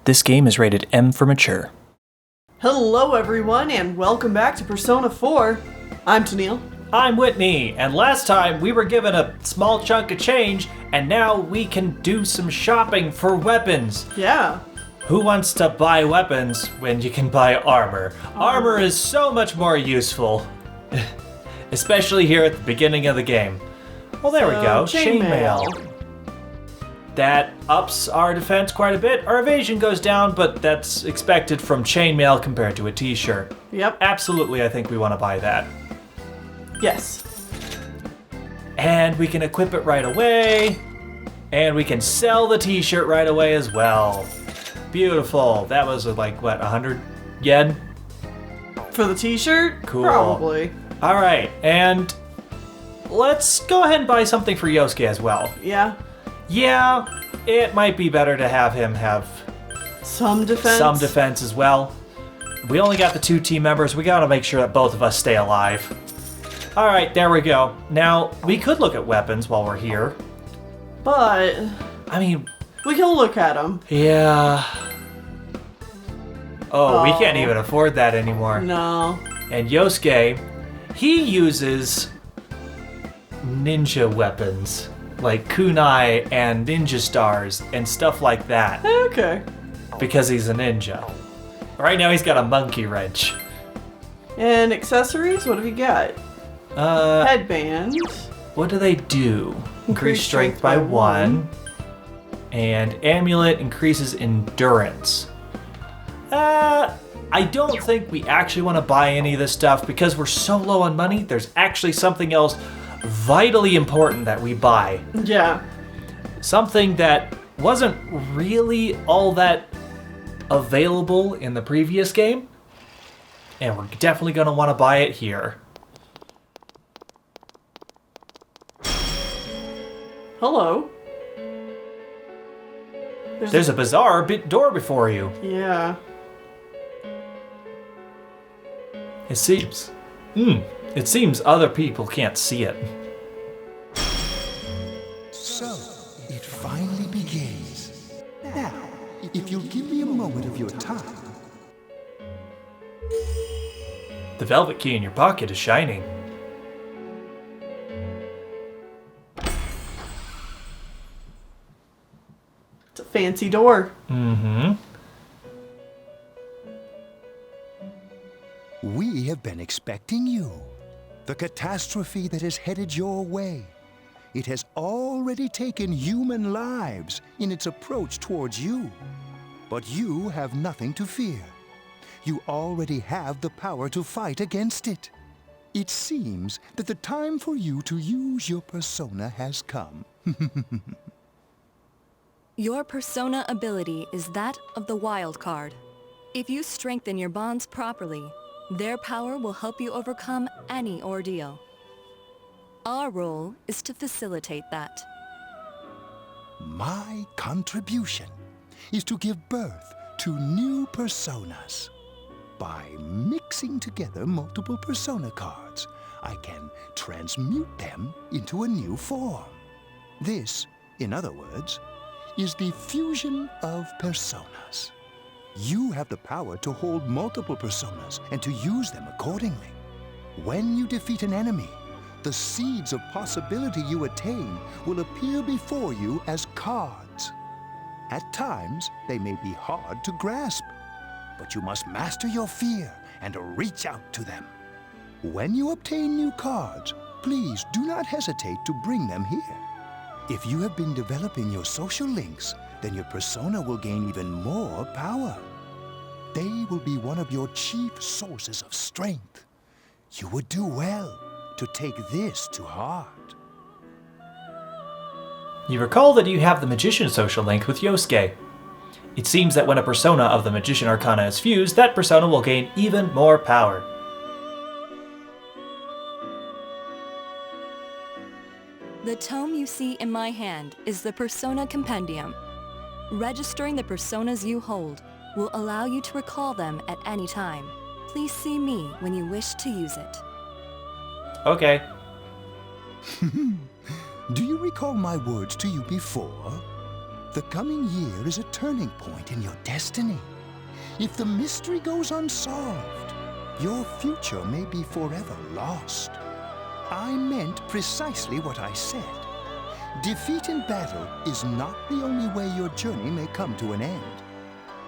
This game is rated M for mature. Hello everyone, and welcome back to Persona 4. I'm Tennille. I'm Whitney, and last time we were given a small chunk of change, and now we can do some shopping for weapons. Yeah. Who wants to buy weapons when you can buy armor? Armor is so much more useful, especially here at the beginning of the game. Well, there we go, chainmail. That ups our defense quite a bit. Our evasion goes down, but that's expected from chainmail compared to a t-shirt. Yep. Absolutely, I think we want to buy that. Yes. And we can equip it right away. And we can sell the t-shirt right away as well. Beautiful. That was like, what, 100 yen? For the t-shirt? Cool. Probably. All right, and let's go ahead and buy something for Yosuke as well. Yeah. Yeah, it might be better to have him have some defense as well. We only got the 2 team members. We gotta make sure that both of us stay alive. All right, there we go. Now, we could look at weapons while we're here. But I mean, we can look at them. Yeah. Oh, we can't even afford that anymore. No. And Yosuke, he uses ninja weapons. Like kunai and ninja stars and stuff like that. Okay. Because he's a ninja. Right now he's got a monkey wrench. And accessories? What have you got? Headband. What do they do? Increase strength by 1. And amulet increases endurance. I don't think we actually want to buy any of this stuff because we're so low on money. There's actually something else vitally important that we buy. Yeah. Something that wasn't really all that available in the previous game. And we're definitely going to want to buy it here. Hello. There's a bizarre door before you. Yeah. It seems. It seems other people can't see it. So, it finally begins. Now, if you'll give me a moment of your time. The velvet key in your pocket is shining. It's a fancy door. Mm-hmm. We have been expecting you. The catastrophe that is headed your way. It has already taken human lives in its approach towards you. But you have nothing to fear. You already have the power to fight against it. It seems that the time for you to use your persona has come. Your persona ability is that of the wild card. If you strengthen your bonds properly, their power will help you overcome any ordeal. Our role is to facilitate that. My contribution is to give birth to new personas. By mixing together multiple persona cards, I can transmute them into a new form. This, in other words, is the fusion of personas. You have the power to hold multiple personas and to use them accordingly. When you defeat an enemy, the seeds of possibility you attain will appear before you as cards. At times, they may be hard to grasp, but you must master your fear and reach out to them. When you obtain new cards, please do not hesitate to bring them here. If you have been developing your social links, then your persona will gain even more power. They will be one of your chief sources of strength. You would do well to take this to heart. You recall that you have the Magician social link with Yosuke. It seems that when a persona of the Magician Arcana is fused, that persona will gain even more power. The tome you see in my hand is the Persona Compendium. Registering the personas you hold will allow you to recall them at any time. Please see me when you wish to use it. Okay. Do you recall my words to you before? The coming year is a turning point in your destiny. If the mystery goes unsolved, your future may be forever lost. I meant precisely what I said. Defeat in battle is not the only way your journey may come to an end.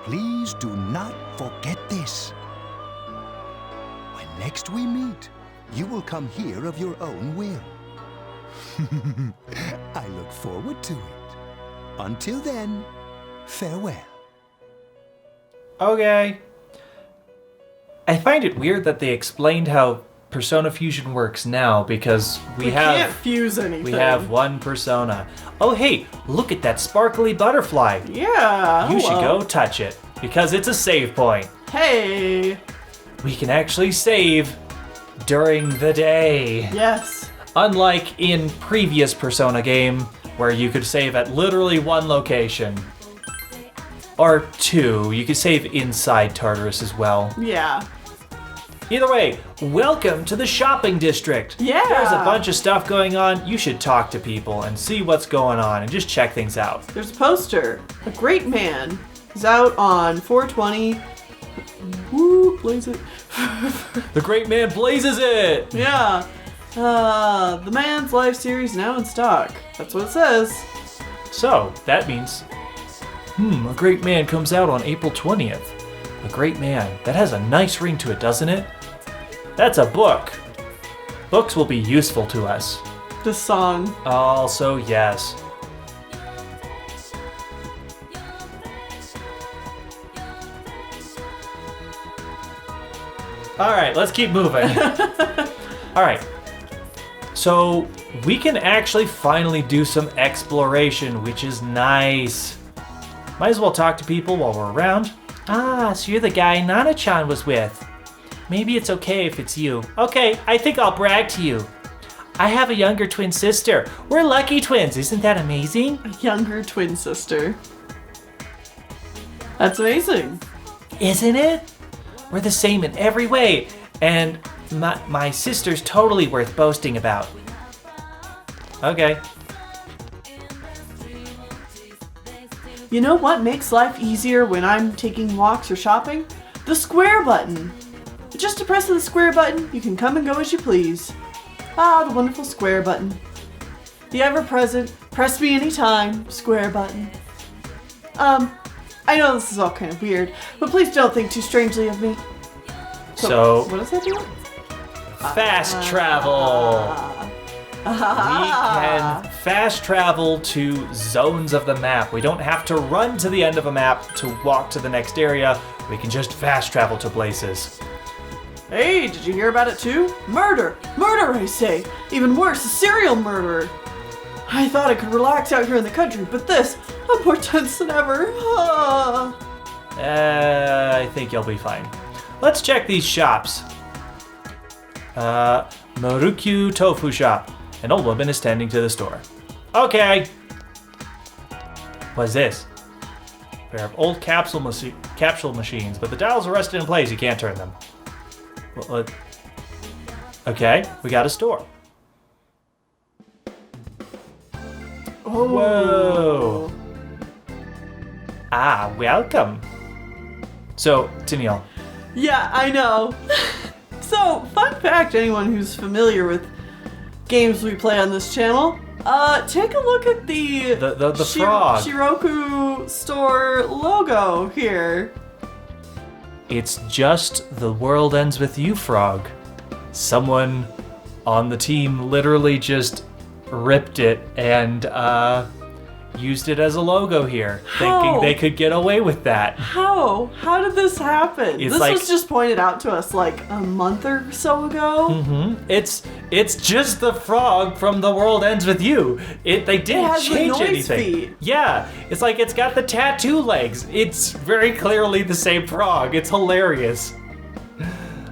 Please do not forget this. When next we meet, you will come here of your own will. I look forward to it. Until then, farewell. Okay. I find it weird that they explained how Persona Fusion works now because we can't fuse anything. We have one persona. Oh hey, look at that sparkly butterfly. Yeah. You should go touch it because it's a save point. Hey. We can actually save during the day. Yes. Unlike in previous Persona game where you could save at literally one location. Or two. You could save inside Tartarus as well. Yeah. Either way, welcome to the shopping district. Yeah. There's a bunch of stuff going on. You should talk to people and see what's going on and just check things out. There's a poster. A Great Man is out on 420. Woo, blaze it. The Great Man blazes it! Yeah. The Man's Life series now in stock. That's what it says. So, that means, A Great Man comes out on April 20th. A Great Man. That has a nice ring to it, doesn't it? That's a book. Books will be useful to us. The song. Also, yes. Alright, let's keep moving. Alright. So, we can actually finally do some exploration, which is nice. Might as well talk to people while we're around. Ah, so you're the guy Nana-chan was with. Maybe it's okay if it's you. Okay, I think I'll brag to you. I have a younger twin sister. We're lucky twins, isn't that amazing? A younger twin sister. That's amazing. Isn't it? We're the same in every way, and my sister's totally worth boasting about. Okay. You know what makes life easier when I'm taking walks or shopping? The square button. Just to press the square button, you can come and go as you please. Ah, the wonderful square button. The ever-present, press me anytime, square button. I know this is all kind of weird, but please don't think too strangely of me. So what does that do? Fast travel. We can fast travel to zones of the map. We don't have to run to the end of a map to walk to the next area. We can just fast travel to places. Hey, did you hear about it too? Murder! Murder, I say! Even worse, a serial murderer! I thought I could relax out here in the country, but this, I'm more tense than ever. I think you'll be fine. Let's check these shops. Morukyu Tofu Shop. An old woman is tending to the store. Okay. What's this? A pair of old capsule machines, but the dials are rusted in place. You can't turn them. Okay, we got a store. Oh. Whoa. Ah, welcome. So, Tiniel. Yeah, I know. So, fun fact, anyone who's familiar with games we play on this channel, take a look at the frog. Shiroku store logo here. It's just the world ends with you, frog. Someone on the team literally just ripped it and used it as a logo here, thinking they could get away with that. How? How did this happen? It's this like, was just pointed out to us like a month or so ago. Mm-hmm. It's just the frog from The World Ends With You. They didn't change anything. Feet. Yeah, it's like it's got the tattoo legs. It's very clearly the same frog. It's hilarious.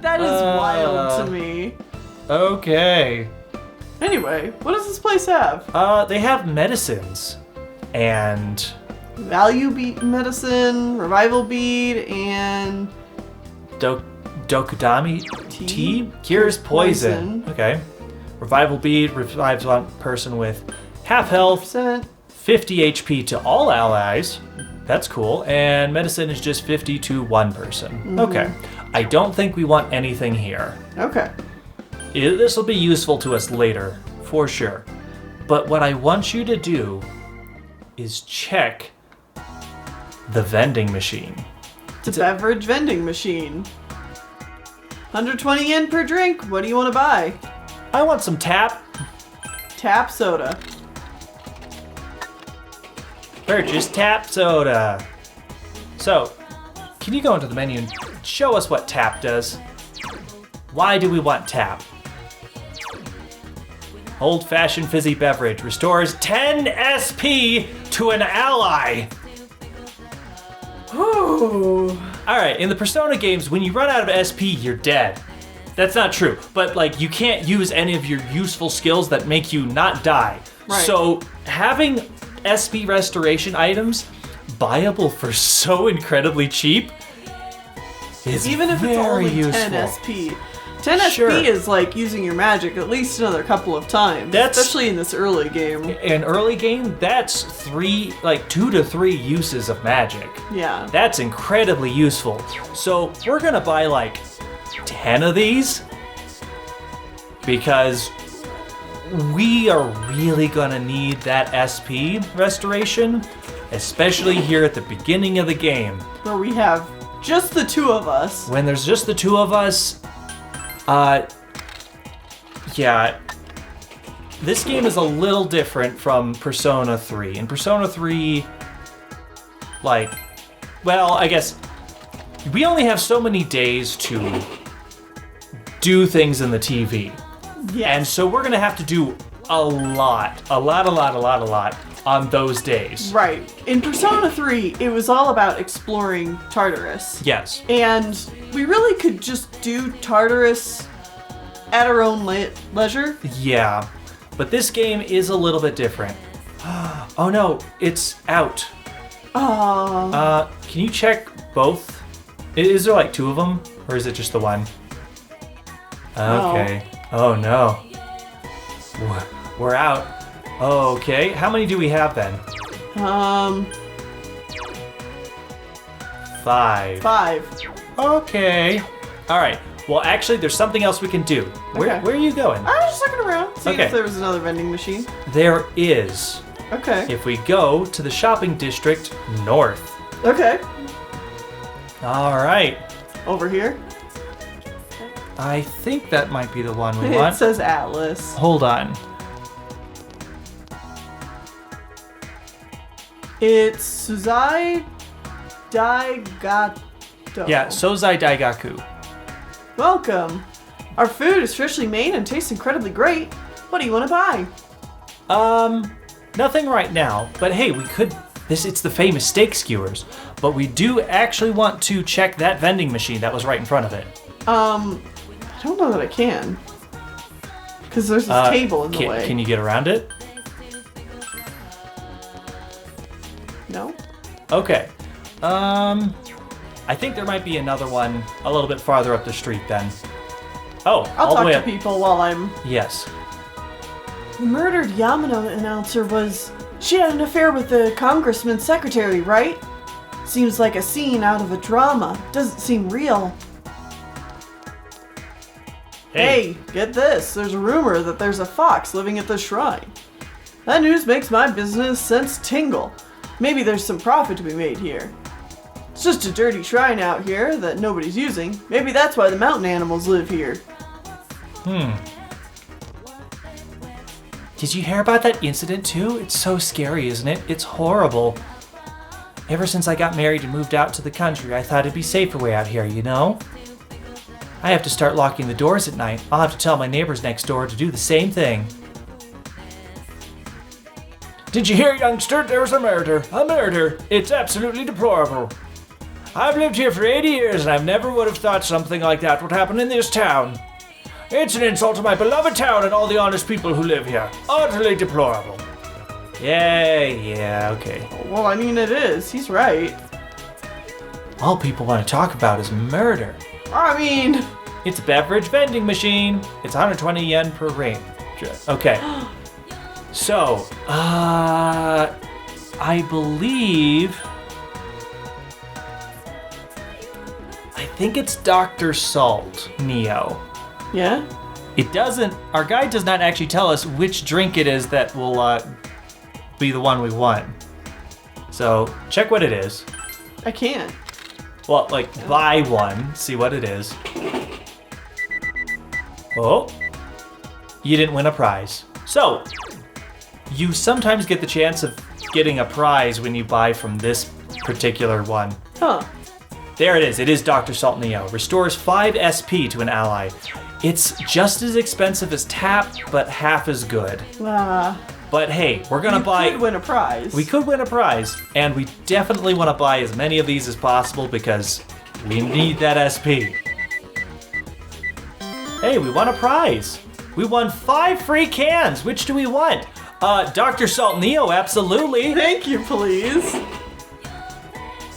That is wild to me. Okay. Anyway, what does this place have? They have medicines. And value bead medicine, revival bead, and Dokudami tea cures poison. Okay. Revival bead revives one person with half health, 50% 50 HP to all allies. That's cool. And medicine is just 50 to one person. Okay. I don't think we want anything here. Okay. This will be useful to us later, for sure. But what I want you to do is check the vending machine. It's a beverage vending machine. 120 yen per drink. What do you want to buy? I want some tap. Tap soda. Purchase tap soda. So, can you go into the menu and show us what tap does? Why do we want tap? Old-fashioned fizzy beverage restores 10 SP to an ally. Ooh. Alright, in the Persona games, when you run out of SP, you're dead. That's not true, but like you can't use any of your useful skills that make you not die. Right. So having SP restoration items buyable for so incredibly cheap is Even if very it's only useful. 10 SP. 10 Sure. SP is like using your magic at least another couple of times. That's- especially in this early game. In early game, that's 2 to 3 uses of magic. Yeah. That's incredibly useful. So we're gonna buy like 10 of these because we are really gonna need that SP restoration, especially here at the beginning of the game. Where we have just the two of us. When there's just the two of us, yeah, this game is a little different from Persona 3. In Persona 3, well, I guess we only have so many days to do things in the TV. Yes. And so we're gonna have to do a lot on those days. Right. In Persona 3, it was all about exploring Tartarus. Yes. And we really could just do Tartarus at our own leisure. Yeah. But this game is a little bit different. Oh no, it's out. Can you check both? Is there like 2 of them? Or is it just the one? Okay. Oh no. We're out. Okay. How many do we have then? 5. 5. Okay. All right. Well, actually, there's something else we can do. Where Okay. are you going? I was just looking around, seeing Okay. if there was another vending machine. There is. Okay. If we go to the shopping district north. Okay. All right. Over here. I think that might be the one we It want. says Atlas. Hold on. It's Suzai Daigato. Yeah, Sozai Daigaku. Welcome. Our food is freshly made and tastes incredibly great. What do you want to buy? Nothing right now, but hey, we could. It's the famous steak skewers, but we do actually want to check that vending machine that was right in front of it. I don't know that I can. Because there's this table in the way. Can you get around it? No? Okay. I think there might be another one a little bit farther up the street then. Oh, I'll all the talk way to up. people while I'm... Yes. The murdered Yamano announcer was... She had an affair with the congressman's secretary, right? Seems like a scene out of a drama. Doesn't seem real. Hey, get this. There's a rumor that there's a fox living at the shrine. That news makes my business sense tingle. Maybe there's some profit to be made here. It's just a dirty shrine out here that nobody's using. Maybe that's why the mountain animals live here. Did you hear about that incident too? It's so scary, isn't it? It's horrible. Ever since I got married and moved out to the country, I thought it'd be safer way out here, you know? I have to start locking the doors at night. I'll have to tell my neighbors next door to do the same thing. Did you hear, youngster? There was a murder. A murder. It's absolutely deplorable. I've lived here for 80 years and I never would have thought something like that would happen in this town. It's an insult to my beloved town and all the honest people who live here. Utterly deplorable. Yeah, okay. Well, I mean, it is. He's right. All people want to talk about is murder. I mean... It's a beverage vending machine. It's 120 yen per ring. Okay. So, I believe... I think it's Dr. Salt, Neo. Yeah? It doesn't... Our guide does not actually tell us which drink it is that will be the one we want. So, check what it is. I can't. Well, like, buy one, see what it is. Oh, you didn't win a prize. So, you sometimes get the chance of getting a prize when you buy from this particular one. Huh. There it is. It is Dr. Salt Neo. Restores 5 SP to an ally. It's just as expensive as Tap, but half as good. But hey, we're gonna buy... We could win a prize. We could win a prize, and we definitely want to buy as many of these as possible because we need that SP. Hey, we won a prize. We won 5 free cans. Which do we want? Dr. Salt Neo, absolutely. Thank you, please.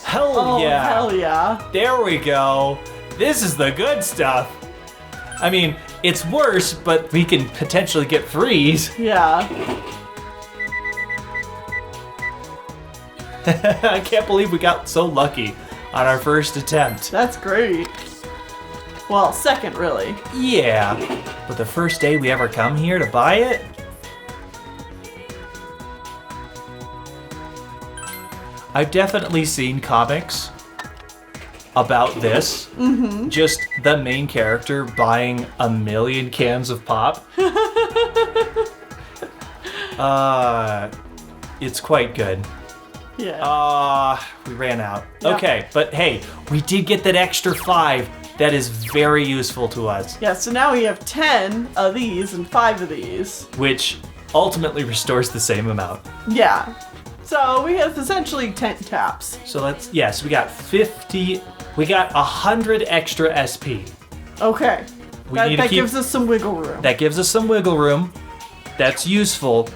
Hell yeah. Hell yeah. There we go. This is the good stuff. I mean, it's worse, but we can potentially get freeze. Yeah. I can't believe we got so lucky on our first attempt. That's great. Well, second, really. Yeah, but the first day we ever come here to buy it? I've definitely seen comics about this. Mm-hmm. Just the main character buying 1,000,000 cans of pop. It's quite good. Yeah. We ran out. Yep. Okay, but hey, we did get that extra 5. That is very useful to us. Yeah, so now we have 10 of these and 5 of these. Which ultimately restores the same amount. Yeah. So we have essentially 10 taps. So yes, we got 50, we got 100 extra SP. Okay. That gives us some wiggle room. That gives us some wiggle room. That's useful.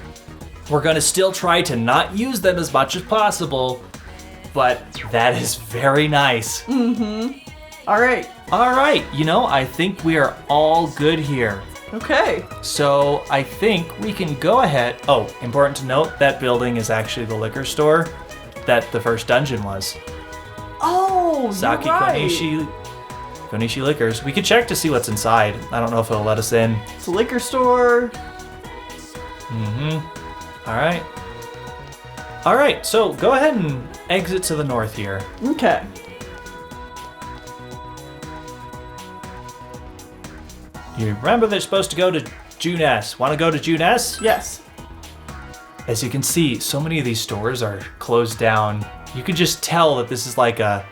We're gonna still try to not use them as much as possible, but that is very nice. Mm-hmm. All right. I think we are all good here. Okay. So I think we can go ahead. Oh, important to note, that building is actually the liquor store that the first dungeon was. Oh, Sake you're right. Konishi Liquors. We could check to see what's inside. I don't know if it'll let us in. It's a liquor store. Mm-hmm. All right, so go ahead and exit to the north here. Okay. You remember they're supposed to go to June S. Want to go to June S? Yes. As you can see, so many of these stores are closed down. You can just tell that this is like a...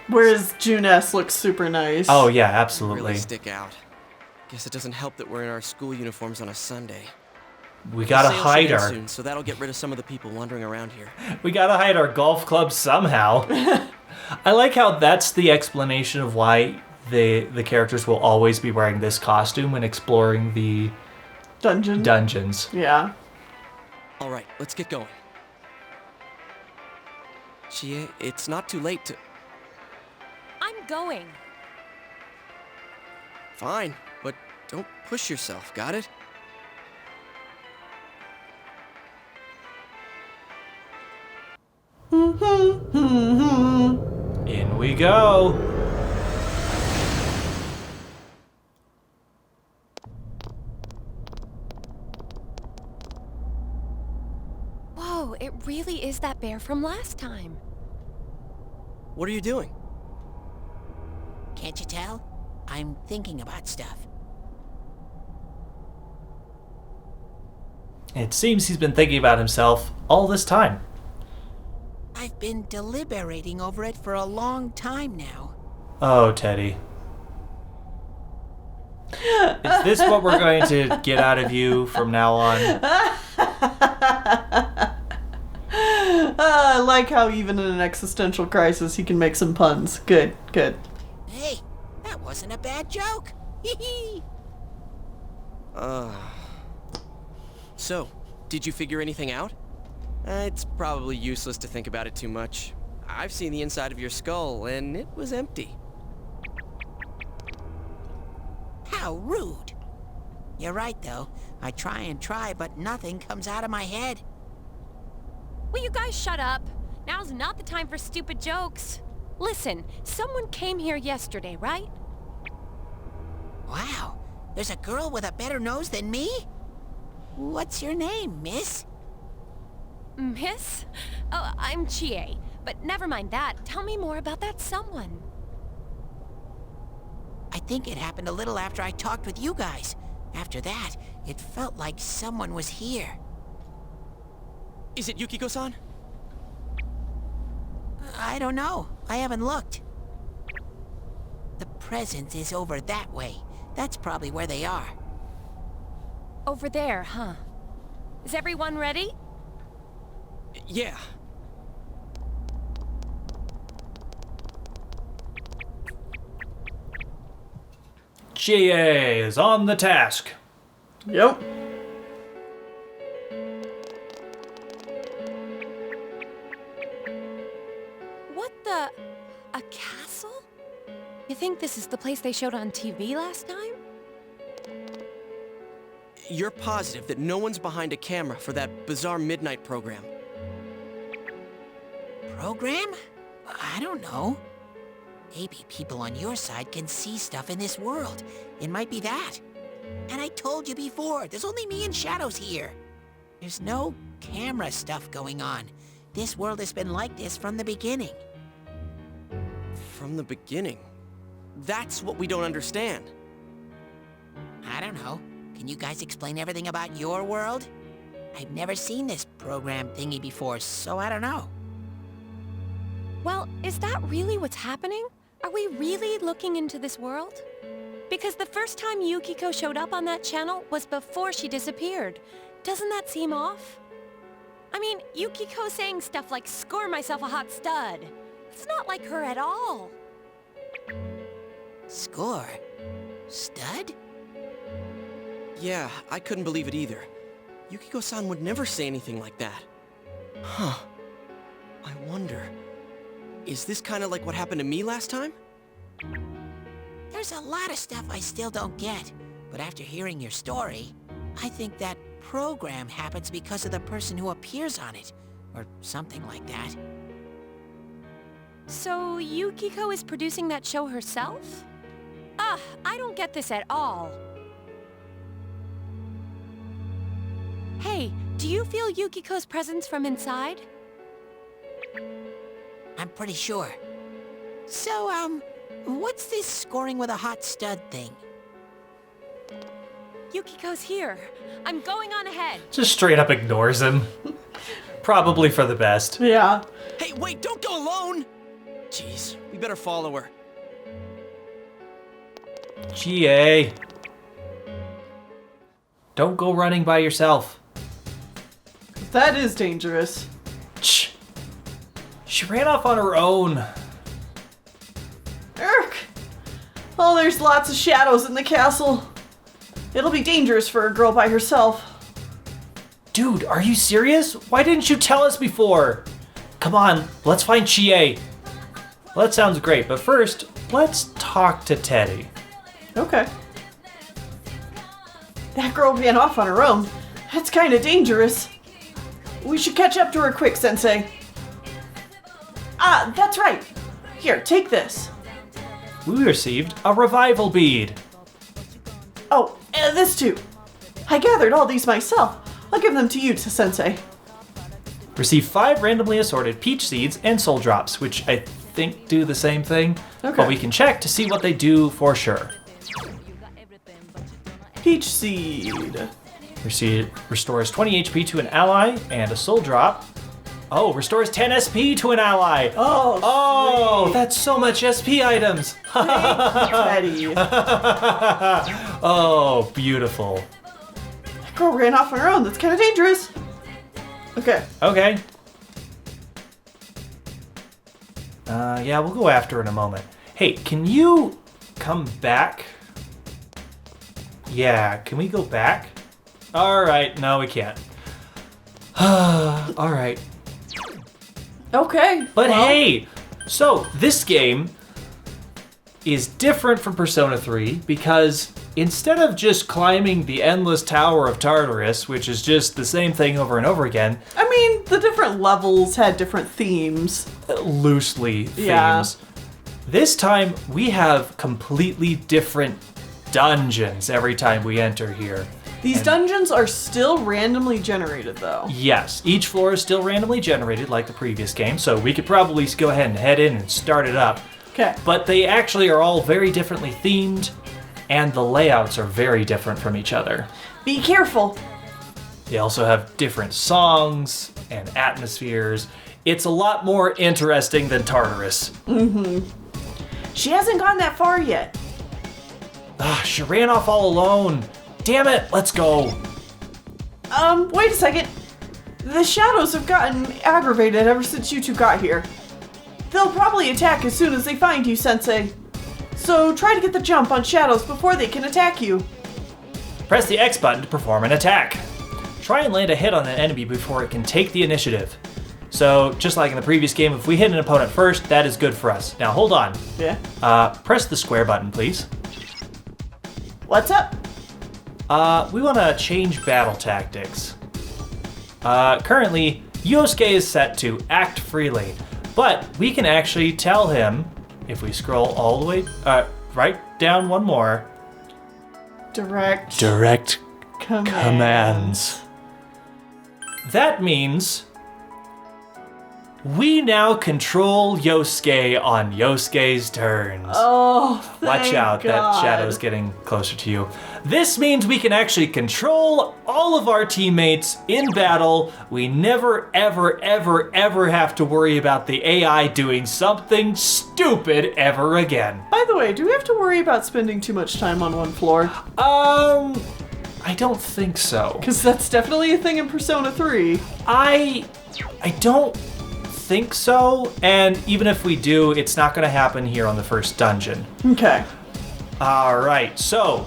Whereas June S looks super nice. Oh yeah, absolutely. Really stick out. Guess it doesn't help that we're in our school uniforms on a Sunday. We gotta The sale hide should end our... soon, so that'll get rid of some of the people wandering around here. We gotta hide our golf clubs somehow. I like how that's the explanation of why the characters will always be wearing this costume when exploring the dungeons. Yeah. All right, let's get going. Chie, it's not too late to... I'm going. Fine, but don't push yourself, got it? In we go. Whoa, it really is that bear from last time. What are you doing? Can't you tell? I'm thinking about stuff. It seems he's been thinking about himself all this time. I've been deliberating over it for a long time now. Oh, Teddy. Is this what we're going to get out of you from now on? I like how even in an existential crisis he can make some puns. Good, good. Hey, that wasn't a bad joke. Hee So, did you figure anything out? It's probably useless to think about it too much. I've seen the inside of your skull, and it was empty. How rude. You're right, though. I try and try, but nothing comes out of my head. Will you guys shut up? Now's not the time for stupid jokes. Listen, someone came here yesterday, right? Wow, there's a girl with a better nose than me? What's your name, miss? Miss? Oh, I'm Chie. But never mind that. Tell me more about that someone. I think it happened a little after I talked with you guys. After that, it felt like someone was here. Is it Yukiko-san? I don't know. I haven't looked. The presence is over that way. That's probably where they are. Over there, huh? Is everyone ready? Yeah. Chie is on the task. Yep. What the... a castle? You think this is the place they showed on TV last time? You're positive that no one's behind a camera for that bizarre midnight program? Program? I don't know. Maybe people on your side can see stuff in this world. It might be that. And I told you before, there's only me and Shadows here. There's no camera stuff going on. This world has been like this from the beginning. From the beginning? That's what we don't understand. I don't know. Can you guys explain everything about your world? I've never seen this program thingy before, so I don't know. Well, is that really what's happening? Are we really looking into this world? Because the first time Yukiko showed up on that channel was before she disappeared. Doesn't that seem off? I mean, Yukiko saying stuff like, "Score myself a hot stud." It's not like her at all. Score? Stud? Yeah, I couldn't believe it either. Yukiko-san would never say anything like that. Huh. I wonder... is this kind of like what happened to me last time? There's a lot of stuff I still don't get, but after hearing your story, I think that program happens because of the person who appears on it, or something like that. So Yukiko is producing that show herself? I don't get this at all. Hey, do you feel Yukiko's presence from inside? I'm pretty sure. So, what's this scoring with a hot stud thing? Yukiko's here. I'm going on ahead. Just straight up ignores him. Probably for the best. Yeah. Hey, wait, don't go alone! Jeez, we better follow her. Chie. Don't go running by yourself. That is dangerous. Shh. She ran off on her own. Erk! Oh, there's lots of shadows in the castle. It'll be dangerous for a girl by herself. Dude, are you serious? Why didn't you tell us before? Come on, let's find Chie. Well, that sounds great, but first, let's talk to Teddy. Okay. That girl ran off on her own. That's kind of dangerous. We should catch up to her quick, Sensei. Ah, that's right. Here, take this. We received a revival bead. Oh, and this too. I gathered all these myself. I'll give them to you, Sensei. Receive 5 randomly assorted peach seeds and soul drops, which I think do the same thing. Okay. But we can check to see what they do for sure. Peach seed. Restores 20 HP to an ally and a soul drop. Oh, restores 10 SP to an ally. Oh, sweet. that's so much SP items. Teddy. Oh, beautiful. That girl ran off on her own. That's kind of dangerous. Okay. Okay. Yeah, we'll go after her in a moment. Hey, can you come back? Yeah, can we go back? All right, no, we can't. All right. Okay. But well, hey, so this game is different from Persona 3 because instead of just climbing the endless tower of Tartarus, which is just the same thing over and over again. I mean, the different levels had different themes. Loosely themes. Yeah. This time, we have completely different dungeons every time we enter here. These dungeons are still randomly generated, though. Yes, each floor is still randomly generated like the previous game, so we could probably go ahead and head in and start it up. Okay. But they actually are all very differently themed, and the layouts are very different from each other. Be careful. They also have different songs and atmospheres. It's a lot more interesting than Tartarus. She hasn't gone that far yet. She ran off all alone. Damn it, let's go. Wait a second. The shadows have gotten aggravated ever since you two got here. They'll probably attack as soon as they find you, Sensei. So try to get the jump on shadows before they can attack you. Press the X button to perform an attack. Try and land a hit on an enemy before it can take the initiative. So, just like in the previous game, if we hit an opponent first, that is good for us. Now, hold on. Yeah. Press the square button, please. What's up? We want to change battle tactics. Currently, Yosuke is set to act freely, but we can actually tell him, if we scroll all the way, right down one more. Direct Commands. That means we now control Yosuke on Yosuke's turns. Oh, thank Watch out, God. that shadow's getting closer to you. This means we can actually control all of our teammates in battle. We never, ever, ever, ever have to worry about the AI doing something stupid ever again. By the way, do we have to worry about spending too much time on one floor? I don't think so. Because that's definitely a thing in Persona 3. I don't think so, and even if we do, it's not going to happen here on the first dungeon. Okay. Alright, so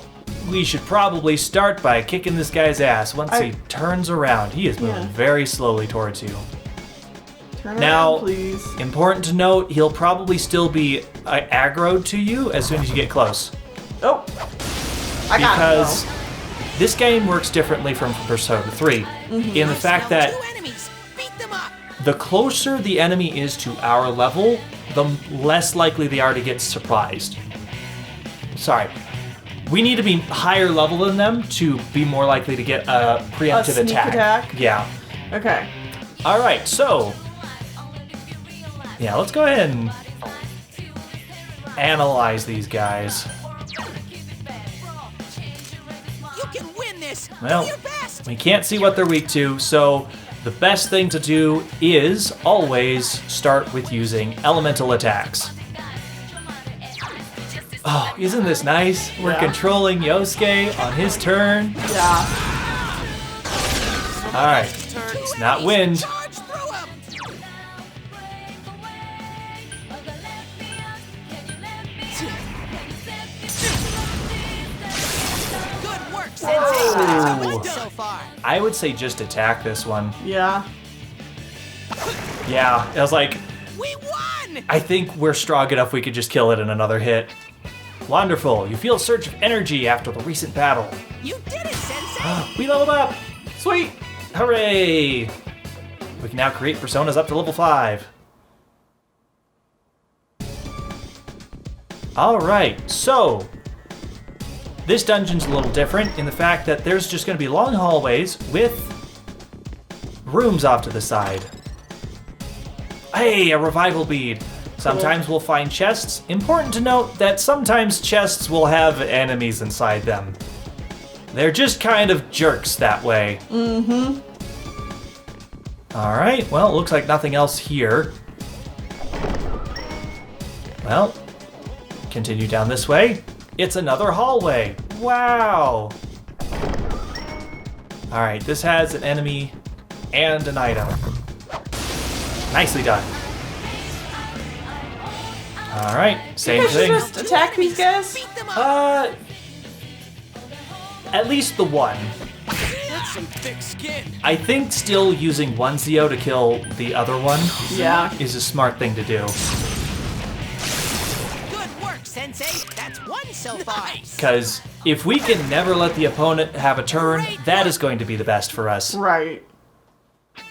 we should probably start by kicking this guy's ass once he turns around. He is moving very slowly towards you. Turn Now, around, please. important to note, he'll probably still be aggroed to you as soon as you get close. Oh. I got Because it, this game works differently from Persona 3 in the fact that Two enemies. Beat them up. the closer the enemy is to our level, the less likely they are to get surprised. Sorry. We need to be higher level than them to be more likely to get a preemptive sneak attack? Yeah. though. Okay. All right, so yeah, let's go ahead and analyze these guys. You can win this. Well, Do your best. we can't see what they're weak to, so the best thing to do is always start with using elemental attacks. Oh, isn't this nice? We're Yeah. controlling Yosuke on his turn. Yeah. All right, it's not wind. Charge through 'em. Good work, Sensei. Oh. So far. I would say just attack this one. Yeah. Yeah, I was like, We won. I think we're strong enough we could just kill it in another hit. Wonderful. You feel a surge of energy after the recent battle. You did it, Sensei. We leveled up. Sweet. Hooray! We can now create personas up to level 5. Alright, so this dungeon's a little different in the fact that there's just going to be long hallways with rooms off to the side. Hey, a revival bead. Sometimes we'll find chests. Important to note that sometimes chests will have enemies inside them. They're just kind of jerks that way. Mm-hmm. Alright, well, it looks like nothing else here. Well, continue down this way. It's another hallway. Wow. Alright, this has an enemy and an item. Nicely done. Alright, same You guys should thing. just attack these guys? Beat them up. At least the one. That's some thick skin. I think still using one Zeo to kill the other one Yeah. is a smart thing to do. Good work, Sensei. That's one so far. Because if we can never let the opponent have a turn, that is going to be the best for us. Right.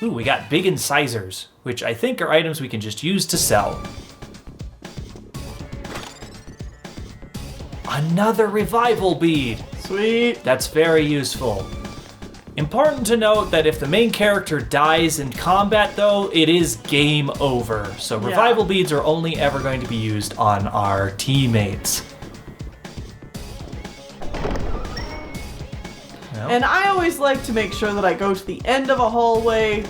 Ooh, we got big incisors, which I think are items we can just use to sell. Another revival bead. Sweet. That's very useful. Important to note that if the main character dies in combat, though, it is game over. So revival beads are only ever going to be used on our teammates. No. And I always like to make sure that I go to the end of a hallway.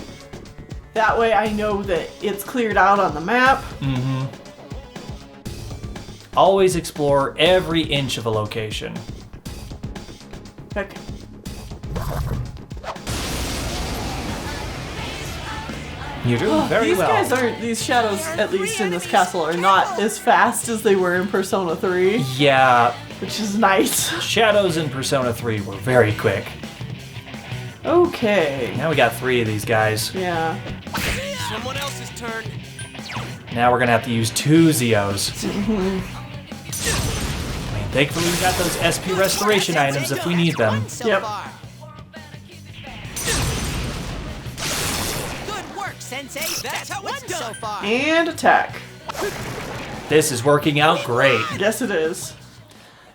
That way I know that it's cleared out on the map. Mm-hmm. Always explore every inch of a location. Heck. You're doing very well. These shadows, at least in this castle, are not as fast as they were in Persona 3. Yeah. Which is nice. Shadows in Persona 3 were very quick. Okay. Now we got 3 of these guys. Yeah. Someone else's turn. Now we're gonna have to use 2 Zeos. I mean, thankfully we got those SP restoration items if we need them. Yep. Sensei, that's one so far. And attack. This is working out great. Yes, it is.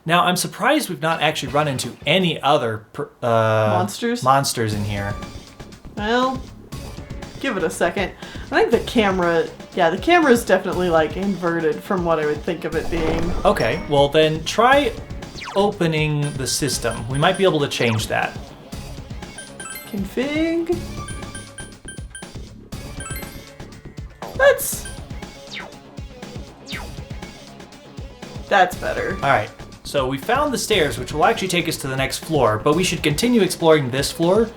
Now, I'm surprised we've not actually run into any other monsters in here. Well, give it a second. I think the camera is definitely like inverted from what I would think of it being. Okay, well then try opening the system. We might be able to change that. Config. That's better. Alright, so we found the stairs, which will actually take us to the next floor, but we should continue exploring this floor.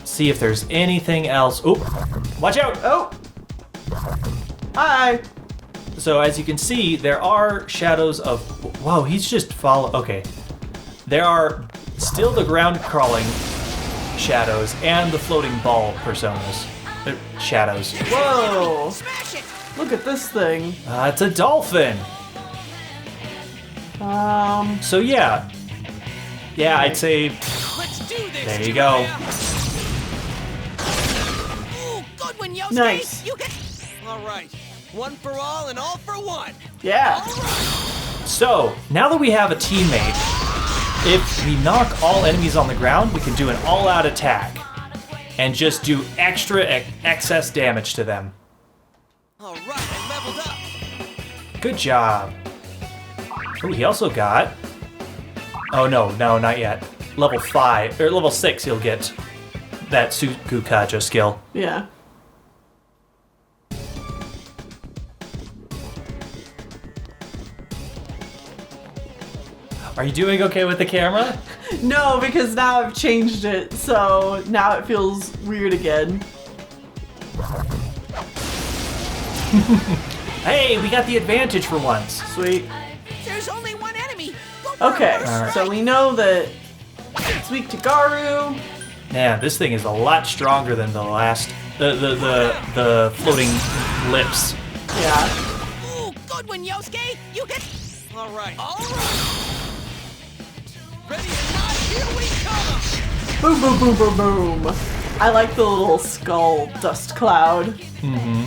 See if there's anything else. Oh, watch out! Oh! Hi! So as you can see, there are shadows of... Whoa, he's just okay. There are still the ground crawling shadows and the floating ball personas. Shadows. Whoa! Look at this thing. It's a dolphin. So yeah, I'd say. Let's do this. There you go. Ooh, good one, Yosuke. Nice. You get... All right, one for all and all for one. Yeah. So now that we have a teammate, if we knock all enemies on the ground, we can do an all-out attack and just do extra excess damage to them. All right, I leveled up. Good job. Oh, he also got... Oh, no, not yet. Level 5, or level 6, he'll get that Tsukukaja skill. Yeah. Are you doing okay with the camera? No, because now I've changed it, so now it feels weird again. Hey, we got the advantage for once. Sweet. There's only one enemy. Go for Okay, it. Alright. so we know that it's weak to Garu. Man, this thing is a lot stronger than the last, the floating lips. Yeah. Ooh, good one, Yosuke. You get... All right. All right. Ready or not, here we come. Boom, boom, boom, boom, boom. I like the little skull dust cloud. Mm-hmm.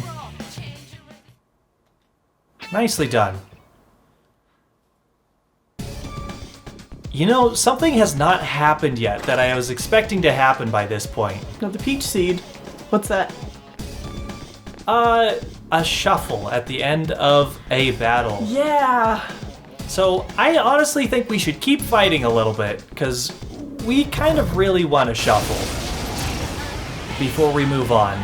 Nicely done. You know, something has not happened yet that I was expecting to happen by this point. No, the peach seed. What's that? A shuffle at the end of a battle. Yeah. So I honestly think we should keep fighting a little bit, because we kind of really want to shuffle before we move on.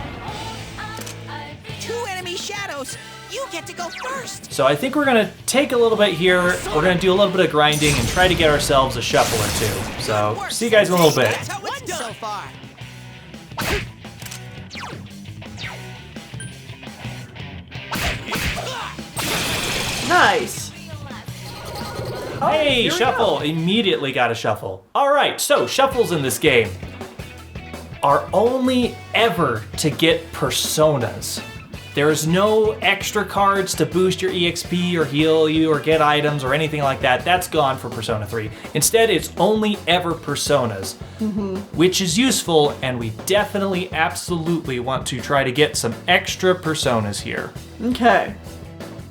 2 enemy shadows. You get to go first. So I think we're going to take a little bit here, we're going to do a little bit of grinding and try to get ourselves a shuffle or 2. So, see you guys in a little bit. That's how it's done so far. Nice. Hey, here we shuffle! go. Immediately got a shuffle. Alright, so shuffles in this game are only ever to get personas. There's no extra cards to boost your EXP or heal you or get items or anything like that. That's gone for Persona 3. Instead, it's only ever Personas, which is useful, and we definitely, absolutely want to try to get some extra Personas here. Okay.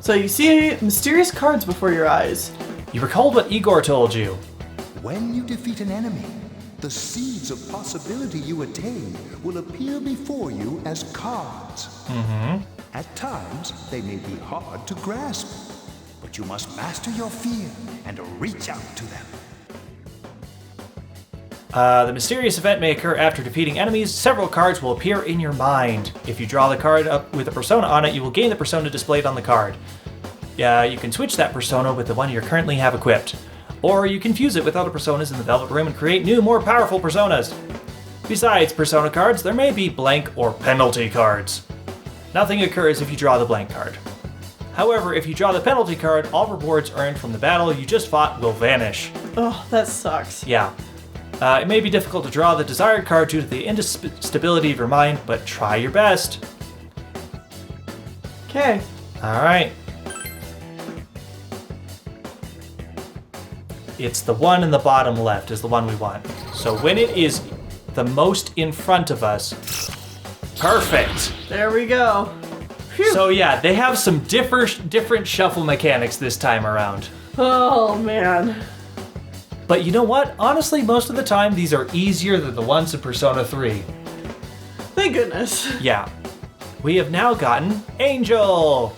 So you see mysterious cards before your eyes. You recalled what Igor told you. When you defeat an enemy, the seeds of possibility you attain will appear before you as cards. At times, they may be hard to grasp, but you must master your fear and reach out to them. The mysterious event may occur after defeating enemies. Several cards will appear in your mind. If you draw the card up with a persona on it, you will gain the persona displayed on the card. You can switch that persona with the one you currently have equipped. Or you can fuse it with other personas in the Velvet Room and create new, more powerful personas. Besides persona cards, there may be blank or penalty cards. Nothing occurs if you draw the blank card. However, if you draw the penalty card, all rewards earned from the battle you just fought will vanish. Oh, that sucks. Yeah. It may be difficult to draw the desired card due to the instability of your mind, but try your best. Okay. Alright. It's the one in the bottom left is the one we want. So when it is the most in front of us, perfect. There we go. Phew. So yeah, they have some different shuffle mechanics this time around. Oh, man. But you know what? Honestly, most of the time, these are easier than the ones in Persona 3. Thank goodness. Yeah. We have now gotten Angel.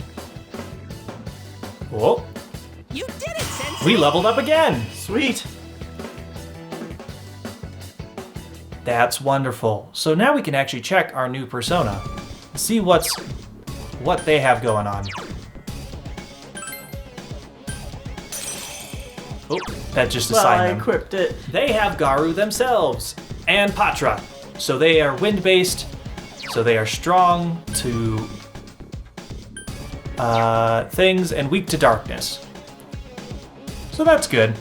Whoa. You did it, Sensei! We leveled up again. Sweet. That's wonderful. So now we can actually check our new persona. See what they have going on. Oh, that just Well, assigned I them. equipped it. They have Garu themselves and Patra. So they are wind-based. So they are strong to things and weak to darkness. So that's good.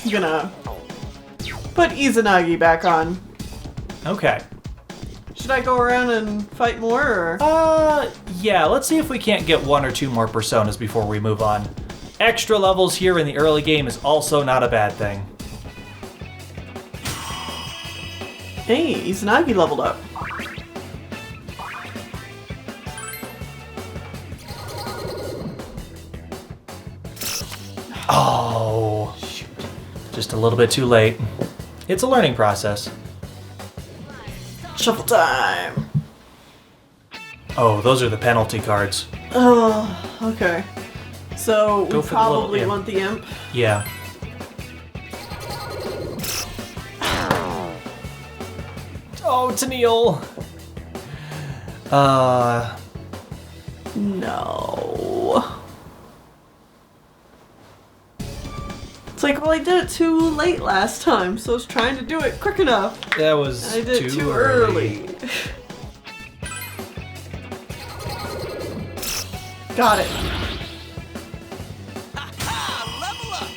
I'm gonna put Izanagi back on. Okay. Should I go around and fight more, or? Yeah, let's see if we can't get one or two more personas before we move on. Extra levels here in the early game is also not a bad thing. Hey, Izanagi leveled up. Oh, shoot. Just a little bit too late. It's a learning process. Shuffle time. Oh, those are the penalty cards. Oh, okay. So Go we for the little probably imp. want the imp. Yeah. Oh, Tennille. No. It's like, well, I did it too late last time, so I was trying to do it quick enough. That was I did it too early. Got it. Level up!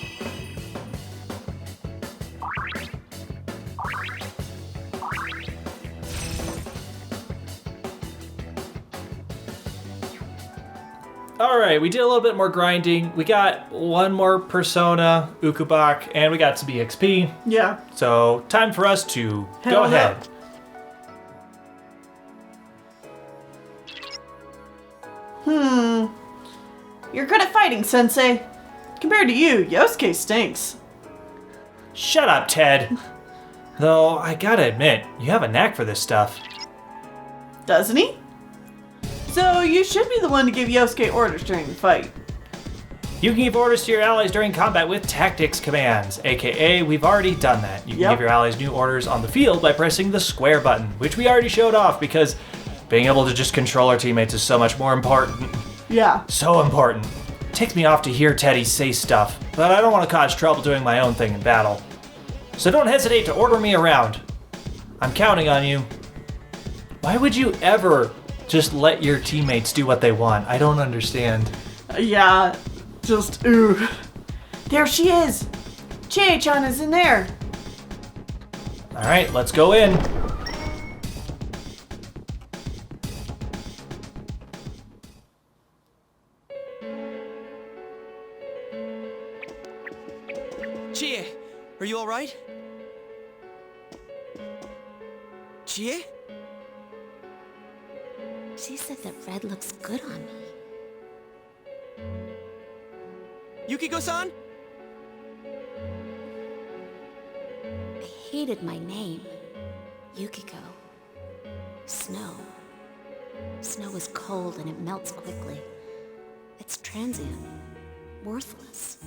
Alright, we did a little bit more grinding. We got one more persona, Ukubak, and we got some EXP. Yeah. So, time for us to Head go on ahead. up. You're good at fighting, Sensei. Compared to you, Yosuke stinks. Shut up, Ted. Though, I gotta admit, you have a knack for this stuff. Doesn't he? So you should be the one to give Yosuke orders during the fight. You can give orders to your allies during combat with tactics commands, aka we've already done that. You can Yep. give your allies new orders on the field by pressing the square button, which we already showed off because being able to just control our teammates is so much more important. Yeah. So important. Takes me off to hear Teddy say stuff, but I don't want to cause trouble doing my own thing in battle. So don't hesitate to order me around. I'm counting on you. Why would you ever just let your teammates do what they want? I don't understand. Yeah. Just, ooh. There she is. Chie-chan is in there. Alright, let's go in. Chie, are you alright? Chie? She said that red looks good on me. Yukiko-san? I hated my name. Yukiko. Snow. Snow is cold and it melts quickly. It's transient. Worthless.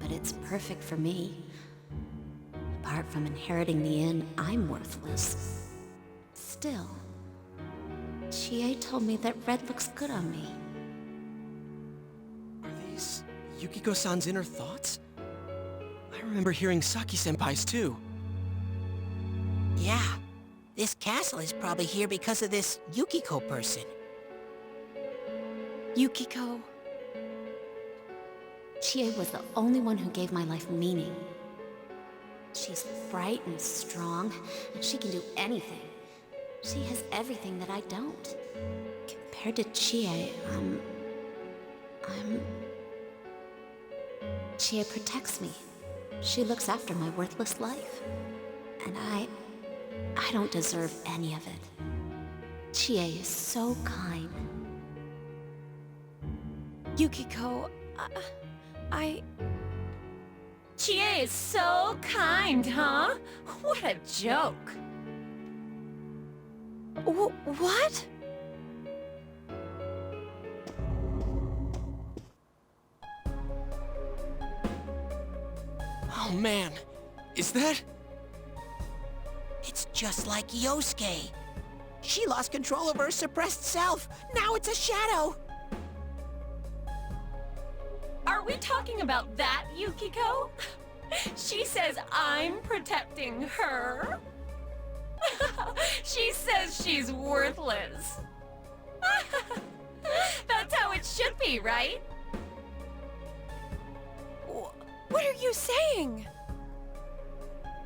But it's perfect for me. Apart from inheriting the inn, I'm worthless. Still, Chie told me that red looks good on me. Are these Yukiko-san's inner thoughts? I remember hearing Saki-senpai's too. Yeah, this castle is probably here because of this Yukiko person. Yukiko. Chie was the only one who gave my life meaning. She's bright and strong, and she can do anything. She has everything that I don't. Compared to Chie, Chie protects me. She looks after my worthless life. And I don't deserve any of it. Chie is so kind. Yukiko, Chie is so kind, huh? What a joke. What? Oh man, is that? It's just like Yosuke. She lost control of her suppressed self. Now it's a shadow. Are we talking about that, Yukiko? She says I'm protecting her. She says she's worthless. That's how it should be, right? What are you saying?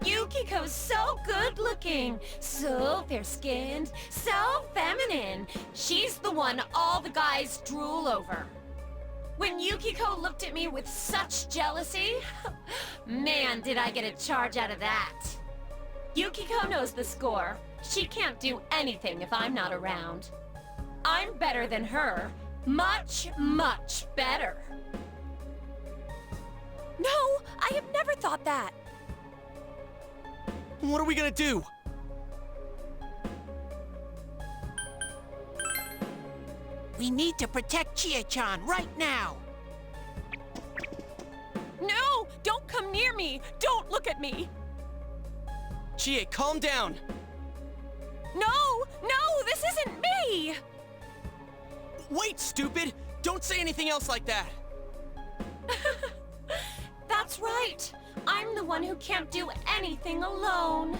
Yukiko's so good-looking, so fair-skinned, so feminine. She's the one all the guys drool over. When Yukiko looked at me with such jealousy, man, did I get a charge out of that. Yukiko knows the score. She can't do anything if I'm not around. I'm better than her. Much, much better. No, I have never thought that. What are we gonna do? We need to protect Chie-chan right now. No! Don't come near me! Don't look at me! Chie, calm down. No! No! This isn't me! Wait, stupid! Don't say anything else like that. That's right. I'm the one who can't do anything alone.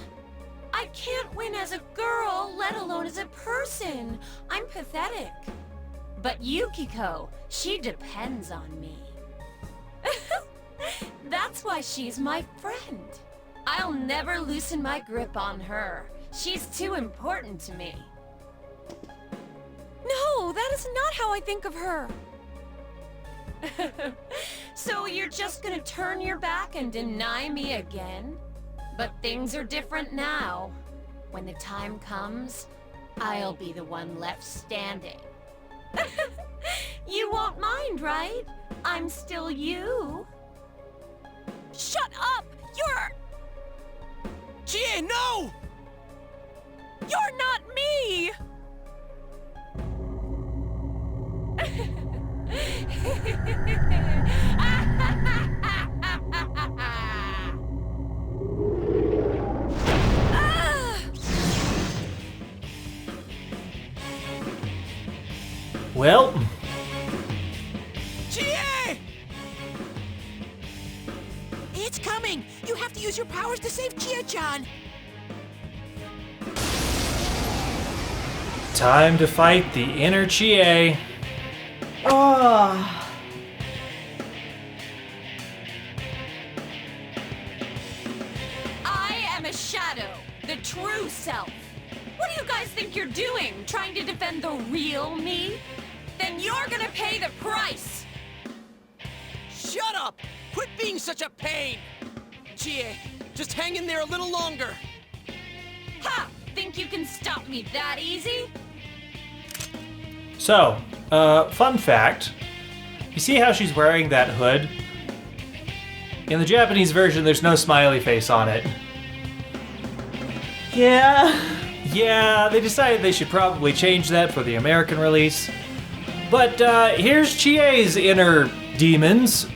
I can't win as a girl, let alone as a person. I'm pathetic. But Yukiko, she depends on me. That's why she's my friend. I'll never loosen my grip on her. She's too important to me. No, that is not how I think of her. So you're just gonna turn your back and deny me again? But things are different now. When the time comes, I'll be the one left standing. You won't mind, right? I'm still you. Shut up! You're... Chie, no! You're not me! Well, Chie! It's coming! You have to use your powers to save Chie-chan! time to fight the inner Chie. Oh. I am a shadow. think you're doing? Trying to defend the real me? Then you're gonna pay the price! Shut up! Quit being such a pain! Chie, just hang in there a little longer. Ha! Think you can stop me that easy? So, fun fact. You see how she's wearing that hood? In the Japanese version, there's no smiley face on it. Yeah. Yeah, they decided they should probably change that for the American release. But here's Chie's inner demons.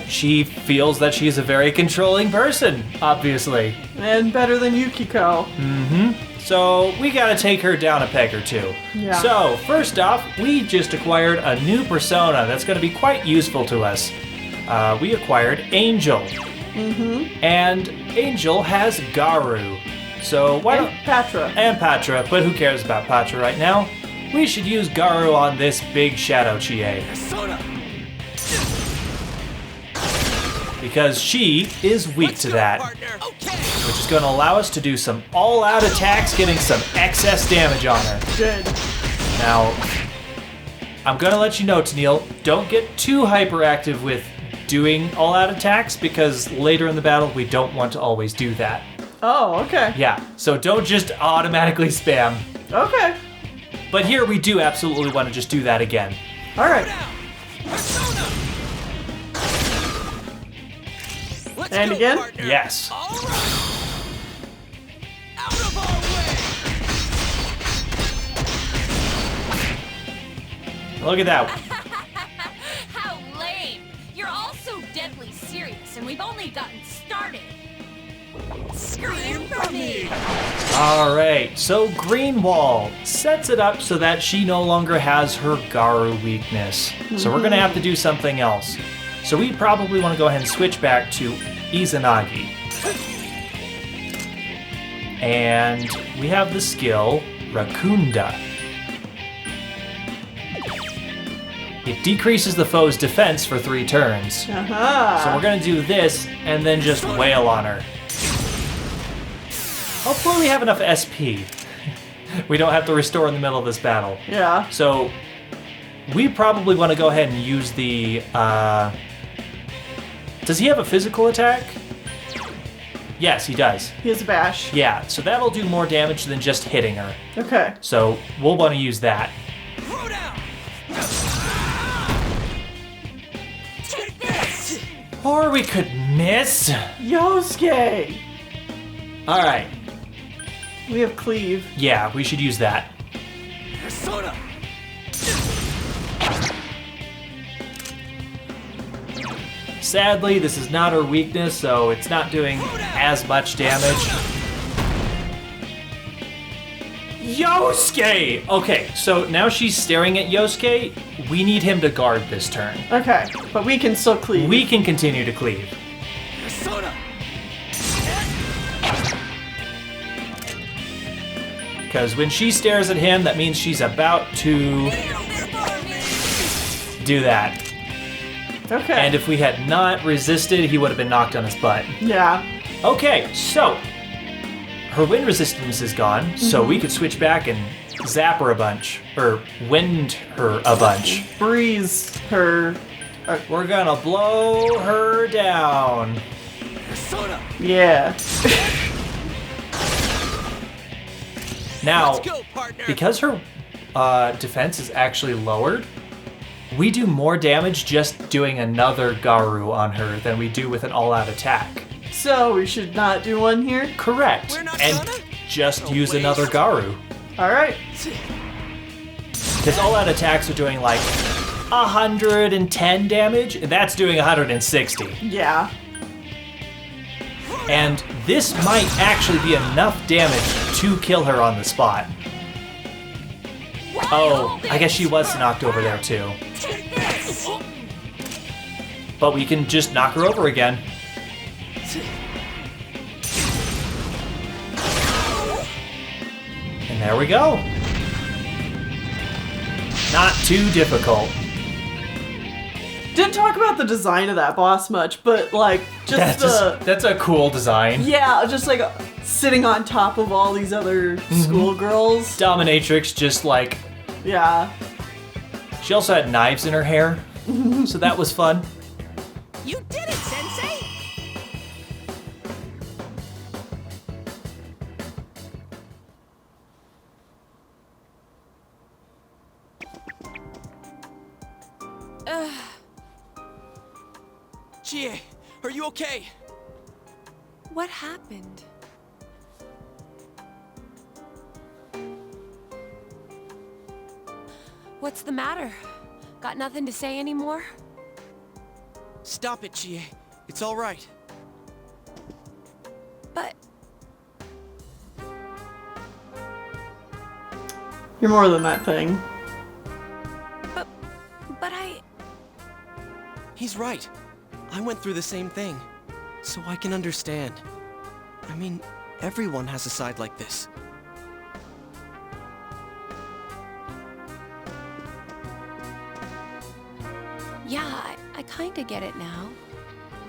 She feels that she's a very controlling person, obviously. And better than Yukiko. So we gotta take her down a peg or two. Yeah. So first off, we just acquired a new persona that's gonna be quite useful to us. We acquired Angel. And Angel has Garu. So why don't... Patra. And Patra, but who cares about Patra right now? We should use Garu on this big Shadow Chie. Because she is weak to that. Which is going to allow us to do some all-out attacks, getting some excess damage on her. Good. Now, I'm going to let you know, Tennille, don't get too hyperactive with doing all-out attacks, because later in the battle, we don't want to always do that. Oh, okay. Yeah, so don't just automatically spam. Okay. But here we do absolutely want to just do that again. All right. Let's And go, again? partner. Yes. All right. Out of our way. Look at that. How lame! You're all so deadly serious, and we've only gotten started. Scream for me! All right, so Greenwall sets it up so that she no longer has her Garu weakness. So we're gonna have to do something else. So we probably want to go ahead and switch back to Izanagi. And we have the skill Rakunda. It decreases the foe's defense for 3 turns. So we're gonna do this and then just wail on her. Hopefully we have enough SP. We don't have to restore in the middle of this battle. Yeah. So we probably want to go ahead and use the... Does he have a physical attack? Yes, he does. He has a bash. Yeah, so that'll do more damage than just hitting her. Okay. So we'll want to use that. Throw down. Take this! Or we could miss. Yosuke! All right. We have cleave. Yeah, we should use that. Persona. Sadly, this is not her weakness, so it's not doing as much damage. Yosuke! Okay, so now she's staring at Yosuke. We need him to guard this turn. Okay, but we can still cleave. We can continue to cleave. Persona. Because when she stares at him, that means she's about to do that. Okay. And if we had not resisted, he would have been knocked on his butt. Yeah. Okay, so her wind resistance is gone, so we could switch back and zap her a bunch, or wind her a bunch. Breeze her. We're gonna blow her down. Persona. Yeah. Now, Let's go, partner. because her defense is actually lowered, we do more damage just doing another Garu on her than we do with an all-out attack. So we should not do one here? Correct. We're not And gonna? just No use way. another Garu. Alright. Because all-out attacks are doing like 110 damage, and that's doing 160. Yeah. And this might actually be enough damage to kill her on the spot. Oh, I guess she was knocked over there too. Take this! But we can just knock her over again. And there we go. Not too difficult. Didn't talk about the design of that boss much, but like just That's a cool design. yeah, just like sitting on top of all these other schoolgirls. Dominatrix just like... Yeah. She also had knives in her hair, so that was fun. You did it, Sensei! Chie, are you okay? What happened? What's the matter? Got nothing to say anymore? Stop it, Chie. It's all right. But You're more than that thing. but I... He's right. I went through the same thing. So I can understand. I mean, everyone has a side like this. Yeah, I kinda get it now.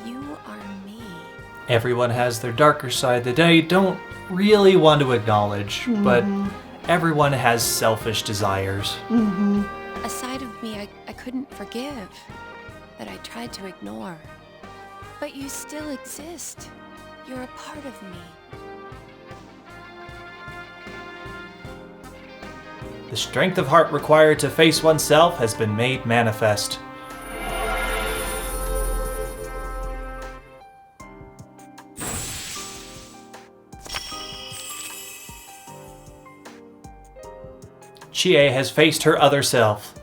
You are me. Everyone has their darker side that they don't really want to acknowledge, but everyone has selfish desires. A side of me I couldn't forgive, that I tried to ignore. But you still exist. You're a part of me. The strength of heart required to face oneself has been made manifest. Chie has faced her other self.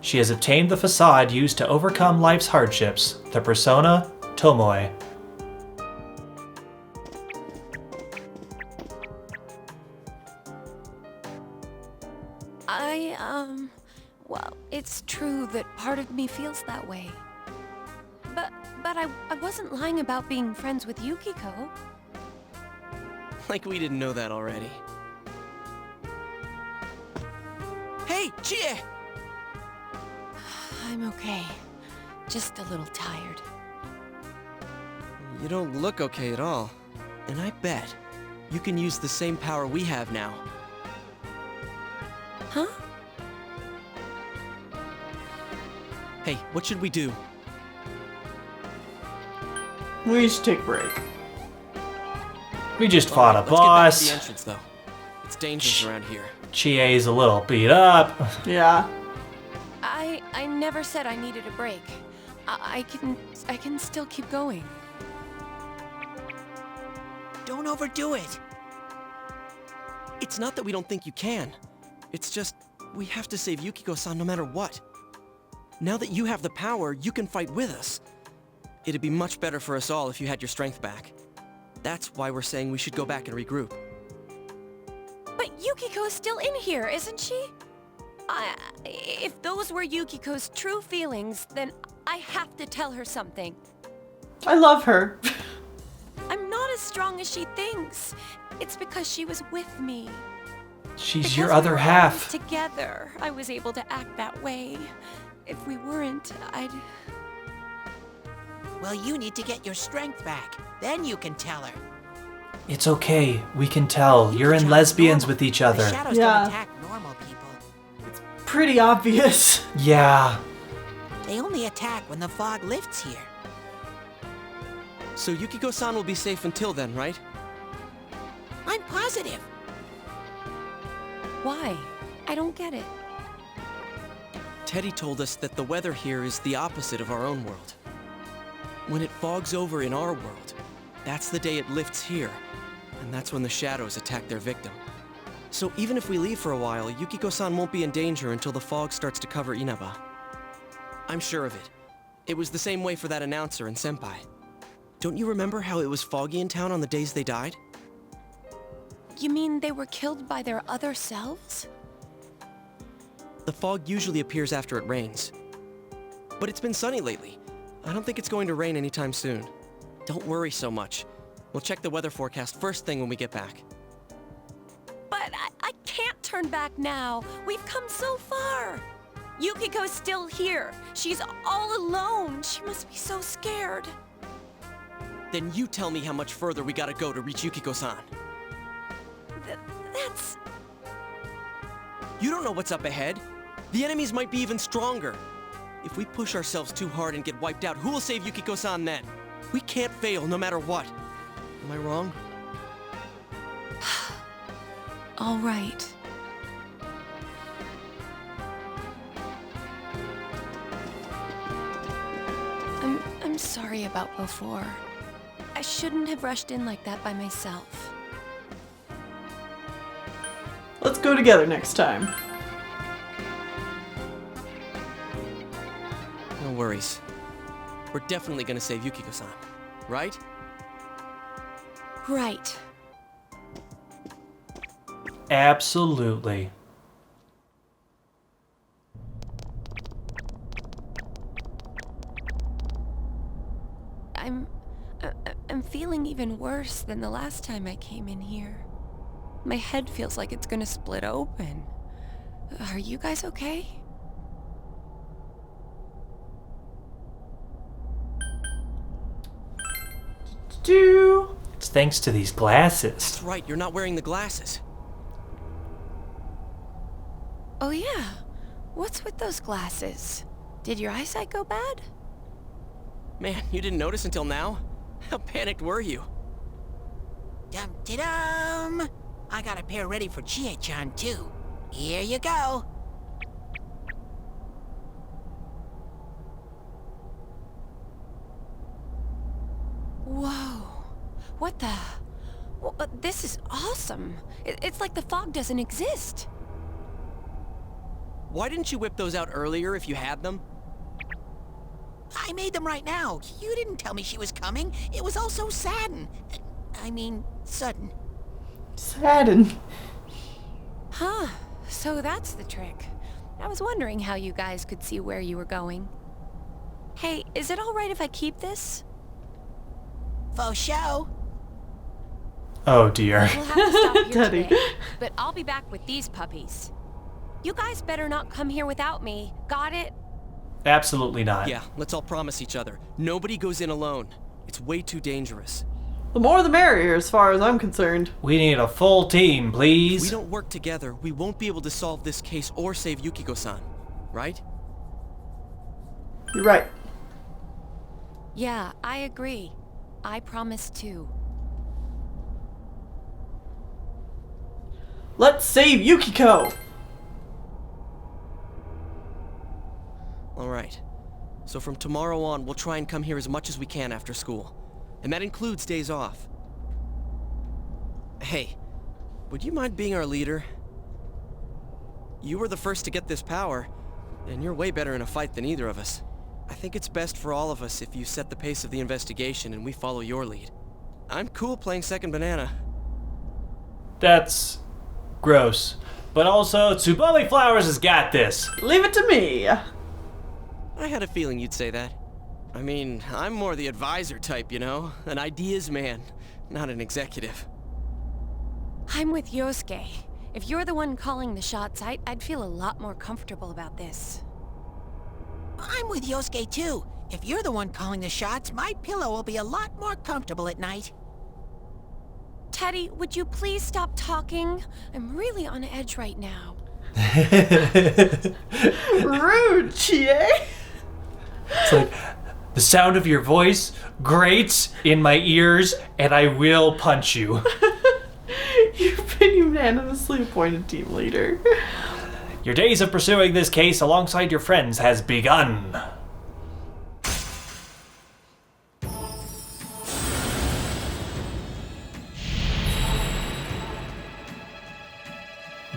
She has obtained the facade used to overcome life's hardships, the persona Tomoe. Well, it's true that part of me feels that way. But I wasn't lying about being friends with Yukiko. Like we didn't know that already. Hey, Chie! I'm okay. Just a little tired. You don't look okay at all. And I bet you can use the same power we have now. Huh? Hey, what should we do? We should take a break. We just fought a Let's get back to boss. the entrance, though. It's dangerous around here. Chie's a little beat up. Yeah. I never said I needed a break. I can still keep going. Don't overdo it. It's not that we don't think you can. It's just, we have to save Yukiko-san no matter what. Now that you have the power, you can fight with us. It'd be much better for us all if you had your strength back. That's why we're saying we should go back and regroup. But Yukiko is still in here, isn't she? If those were Yukiko's true feelings, then I have to tell her something. I love her. I'm not as strong as she thinks. It's because she was with me. She's Because your we other were half. always together, I was able to act that way. If we weren't, I'd... Well, you need to get your strength back. Then you can tell her. It's okay, we can tell. You're in lesbians with each The other. shadows Yeah. don't attack normal people. Pretty obvious. Yeah. They only attack when the fog lifts here. So Yukiko-san will be safe until then, right? I'm positive. Why? I don't get it. Teddy told us that the weather here is the opposite of our own world. When it fogs over in our world, that's the day it lifts here, and that's when the shadows attack their victim. So even if we leave for a while, Yukiko-san won't be in danger until the fog starts to cover Inaba. I'm sure of it. It was the same way for that announcer and Senpai. Don't you remember how it was foggy in town on the days they died? You mean they were killed by their other selves? The fog usually appears after it rains. But it's been sunny lately. I don't think it's going to rain anytime soon. Don't worry so much. We'll check the weather forecast first thing when we get back. But I can't turn back now. We've come so far. Yukiko's still here. She's all alone. She must be so scared. Then you tell me how much further we gotta go to reach Yukiko-san. That's... You don't know what's up ahead. The enemies might be even stronger. If we push ourselves too hard and get wiped out, who will save Yukiko-san then? We can't fail no matter what. Am I wrong? all right. I'm sorry about before. I shouldn't have rushed in like that by myself. Let's go together next time. No worries. We're definitely gonna save Yukiko-san, right? Right. Absolutely. I'm feeling even worse than the last time I came in here. My head feels like it's gonna split open. Are you guys okay? It's thanks to these glasses. That's right, you're not wearing the glasses. Oh yeah. What's with those glasses? Did your eyesight go bad? Man, you didn't notice until now? How panicked were you? Dum-de-dum! I got a pair ready for Chie-chan, too. Here you go. Whoa. What the... Well, this is awesome. It's like the fog doesn't exist. Why didn't you whip those out earlier if you had them? I made them right now. You didn't tell me she was coming. It was all so sudden. Sudden. Sadden. Huh. So that's the trick. I was wondering how you guys could see where you were going. Hey, is it alright if I keep this? For show. Oh dear. We'll have to stop here Daddy. today, but I'll be back with these puppies. You guys better not come here without me. Got it? Absolutely not. Yeah, let's all promise each other. Nobody goes in alone. It's way too dangerous. The more the merrier, as far as I'm concerned. We need a full team, If we please. don't work together, we won't be able to solve this case or save Yukiko-san. Right? You're right. Yeah, I agree. I promise too. Let's save Yukiko! Alright. So from tomorrow on, we'll try and come here as much as we can after school. And that includes days off. Hey, would you mind being our leader? You were the first to get this power, and you're way better in a fight than either of us. I think it's best for all of us if you set the pace of the investigation and we follow your lead. I'm cool playing second banana. That's gross. But also, Tsubame Flowers has got this. Leave it to me! I had a feeling you'd say that. I mean, I'm more the advisor type, you know? An ideas man, not an executive. I'm with Yosuke. If you're the one calling the shots, I'd feel a lot more comfortable about this. I'm with Yosuke, too. If you're the one calling the shots, my pillow will be a lot more comfortable at night. Teddy, would you please stop talking? I'm really on edge right now. Rude, Chie! It's like, the sound of your voice grates in my ears, and I will punch you. You've been unanimously appointed team leader. Your days of pursuing this case alongside your friends has begun.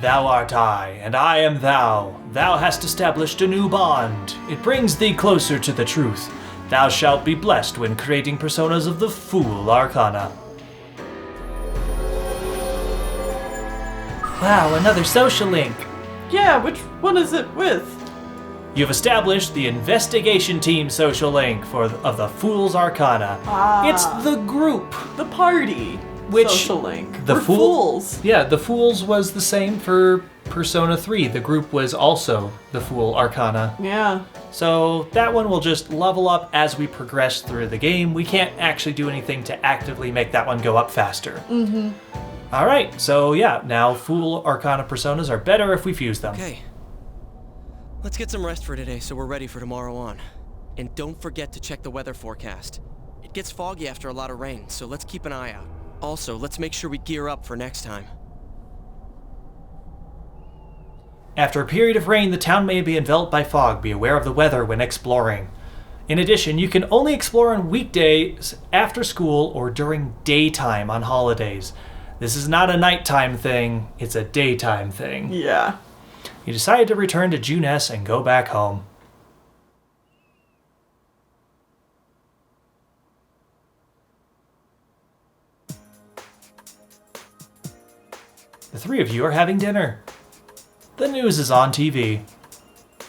Thou art I, and I am thou. Thou hast established a new bond. It brings thee closer to the truth. Thou shalt be blessed when creating personas of the Fool Arcana. Wow, another social link. Yeah, which one is it with? You've established the investigation team social link of the Fool's Arcana. It's the group. The party. social link. The We're fools. Yeah, the Fools was the same for Persona 3. The group was also the Fool Arcana. Yeah. So that one will just level up as we progress through the game. We can't actually do anything to actively make that one go up faster. Mm-hmm. All right, so yeah, now Fool Arcana Personas are better if we fuse them. Okay. Let's get some rest for today so we're ready for tomorrow on. And don't forget to check the weather forecast. It gets foggy after a lot of rain, so let's keep an eye out. Also, let's make sure we gear up for next time. After a period of rain, the town may be enveloped by fog. Be aware of the weather when exploring. In addition, you can only explore on weekdays, after school, or during daytime on holidays. This is not a nighttime thing, it's a daytime thing. Yeah. You decide to return to Junes and go back home. The three of you are having dinner. The news is on TV.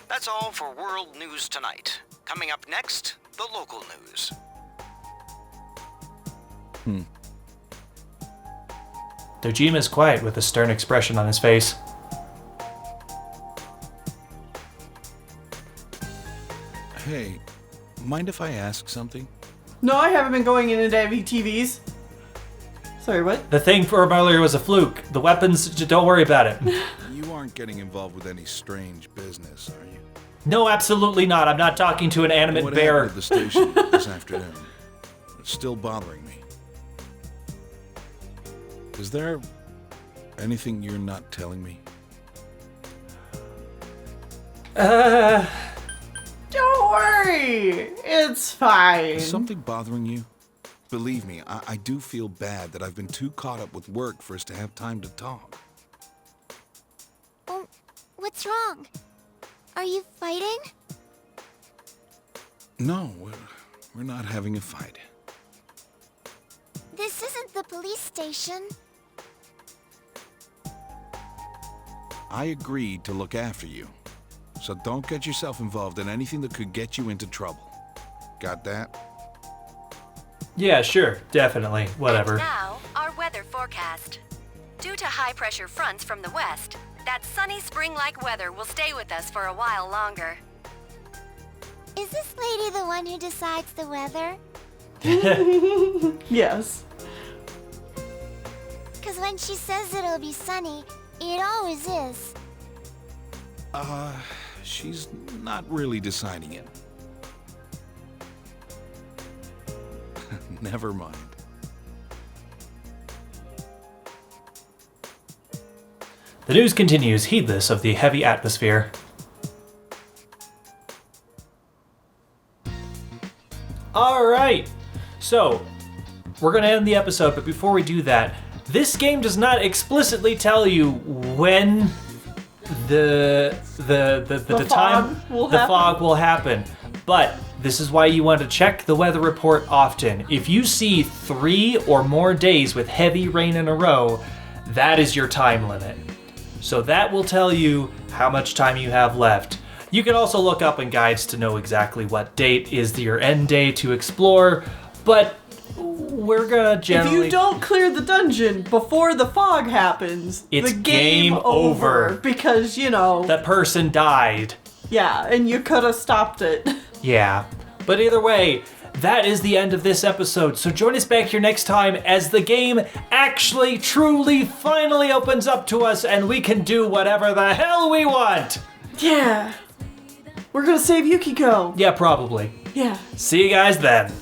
That's all for World News Tonight. Coming up next, the local news. Dojima is quiet with a stern expression on his face. Hey, mind if I ask something? No, I haven't been going into any TVs. Sorry, what? The thing from earlier was a fluke. The weapons, don't worry about it. You aren't getting involved with any strange business, are you? No, absolutely not. I'm not talking to an animate What bear. happened at the station this afternoon? It's still bothering me. Is there anything you're not telling me? Don't worry. It's fine. Is something bothering you? Believe me, I do feel bad that I've been too caught up with work for us to have time to talk. What's wrong? Are you fighting? No, we're not having a fight. This isn't the police station. I agreed to look after you, so don't get yourself involved in anything that could get you into trouble. Got that? Yeah, sure, definitely, whatever. And now, our weather forecast. Due to high-pressure fronts from the west, that sunny spring-like weather will stay with us for a while longer. Is this lady the one who decides the weather? Yes. Because when she says it'll be sunny, it always is. She's not really deciding it. Never mind. The news continues, heedless of the heavy atmosphere. Alright, so we're going to end the episode, but before we do that, this game does not explicitly tell you when the fog will happen. But this is why you want to check the weather report often. If you see 3 or more days with heavy rain in a row, that is your time limit. So that will tell you how much time you have left. You can also look up in guides to know exactly what date is your end day to explore, but we're gonna generally... If you don't clear the dungeon before the fog happens, it's the game over. Because, you know... The person died. Yeah, and you could have stopped it. Yeah. But either way, that is the end of this episode. So join us back here next time as the game actually, truly, finally opens up to us and we can do whatever the hell we want. Yeah. We're gonna save Yukiko. Yeah, probably. Yeah. See you guys then.